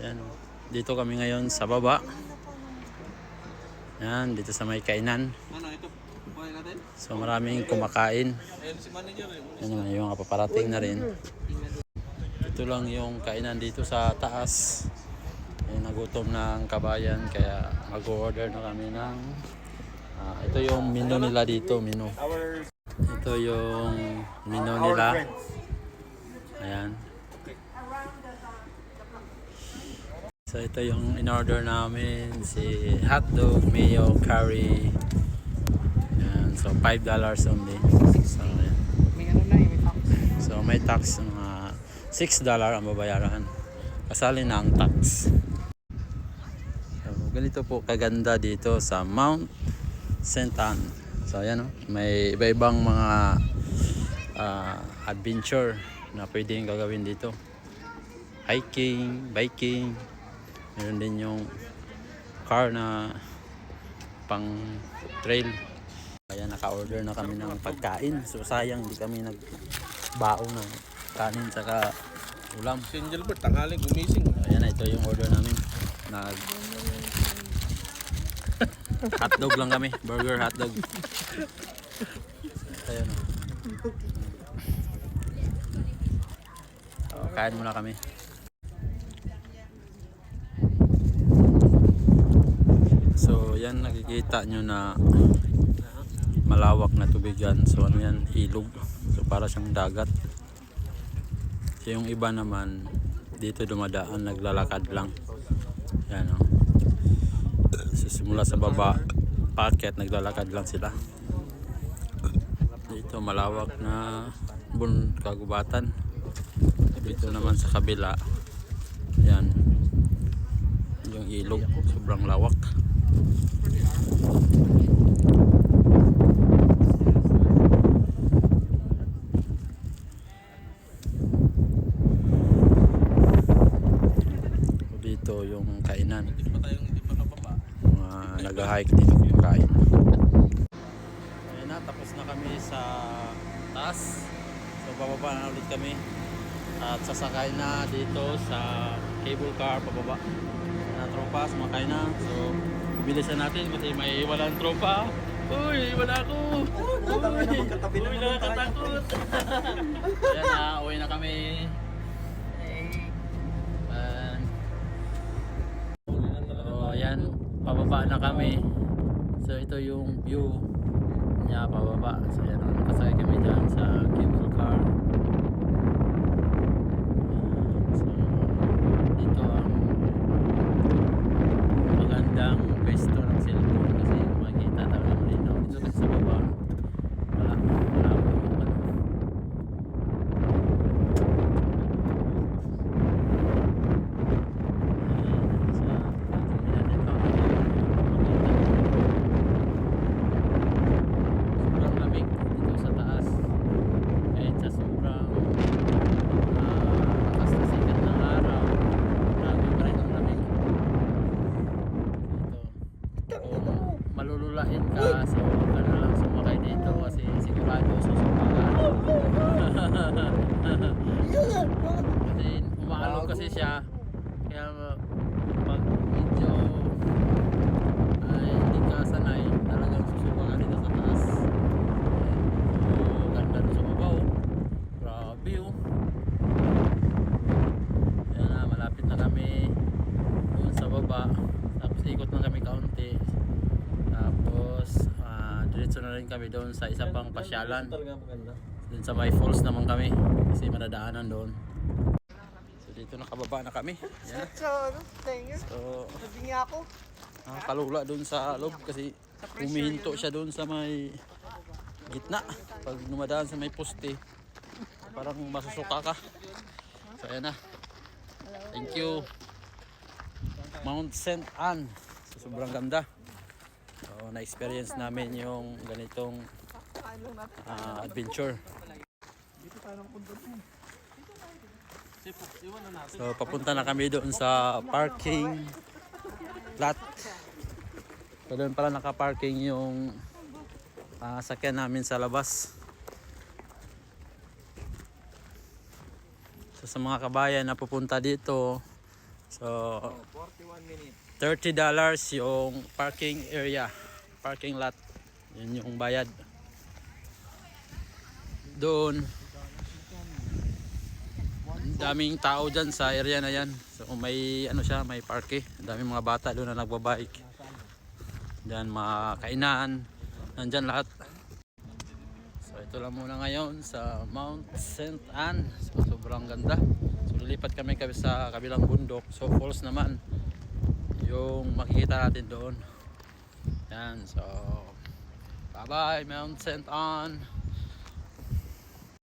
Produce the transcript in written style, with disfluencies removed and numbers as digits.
Yan. Dito kami ngayon sa baba. Yan, dito sa may kainan. Ano ito? Kuhain natin? So maraming kumakain. Ayun si manager eh. Yan naman yung mga paparating na rin. Ito lang yung kainan dito sa taas. Ay nagutom na ang kabayan kaya mag-order na kami ng ito yung menu nila dito, menu. Ito yung menu nila. Ayan. So ito yung in-order namin, si hotdog, mayo, curry. Ayan. So $5 only. So, ayan. So may tax mga $6 ang babayaran. Kasali na ang tax. So ganito po kaganda dito sa Mount St. Anne. So ayan, may iba-ibang mga adventure na pwedeng gagawin dito. Hiking, biking. Meron din yung car na pang trail. Ayan, naka-order na kami ng pagkain. So sayang hindi kami nagbaon ng kanin saka ulam. Si Angelbert, tanghaling gumising. Ayan, ito yung order namin. Hotdog lang kami, burger hotdog. Ayan. So, kain muna kami. So yan, nakikita nyo na malawak na tubigan. So ano yan, ilog. So para siyang dagat. So yung iba naman dito dumadaan, naglalakad lang. Yan o. So simula sa baba, paakyat, naglalakad lang sila. Dito malawak na kagubatan. Dito naman sa kabila, yan yung ilog, sobrang lawak. Dito yung kainan. Hindi pa nakababa. Nag-hike dito kumakain. Ayan na, tapos na kami sa taas. So bababa na ulit kami. At sasakay na dito sa cable car pababa. Na tropa, sumakay na. So bibilisan natin kasi may walang tropa. Uy, wala ako. Uy, nakakatakot. Ayan na, uwi na kami. So ayan, pababa na kami. So ito yung view niya pababa. So ayan, nakasakay kami dyan sa cable car. So dito ang magandang pwesto ng cellphone kasi makikita talaga malinaw. Dito kasi sa baba wala po yung ano. Sobrang lamig dito sa taas kahit sa sobrang lakas na sikat ng araw, grabe pa rin ang lamig dito. Kung malululain ka, so huwag ka na lang sumakay dito kasi sigurado susumpakan. Kasi umaalog kasi siya, kaya pag medyo hindi ka sanay, talagang susumpakan dito sa taas. So ganda rin sa babaw, grabe oh. Yan na, malapit na kami doon sa baba. Tapos ikot na kami kaunti. Tapos diretso na rin kami doon sa isa pang pasyalan. Doon sa may falls naman kami kasi madadaanan doon. So dito nakababa na kami. Yan. So Sabi niya ako. kalula doon sa loob kasi humihinto siya doon sa may gitna. Pag dumadaan sa may poste, parang masusuka ka. So ayan na. Thank you. Mount St. Anne. So, sobrang ganda. So na-experience namin yung ganitong adventure. So papunta na kami doon sa parking lot. So doon pala naka-parking yung sakyan namin sa labas. So sa mga kabayan na pupunta dito So, 41 minutes. $30 yung parking area, parking lot. Yun yung bayad. Doon, ang daming tao dyan sa area na yan. So, may ano siya, may parke. Ang daming mga bata doon na nagbabike. Dyan, mga kainan. Nandyan lahat. So, ito lang muna ngayon sa Mount St. Anne. So, sobrang ganda. So, lilipat kami sa kabilang bundok. So, falls naman yung makikita natin doon. Yan, so bye bye Mount St. Anne.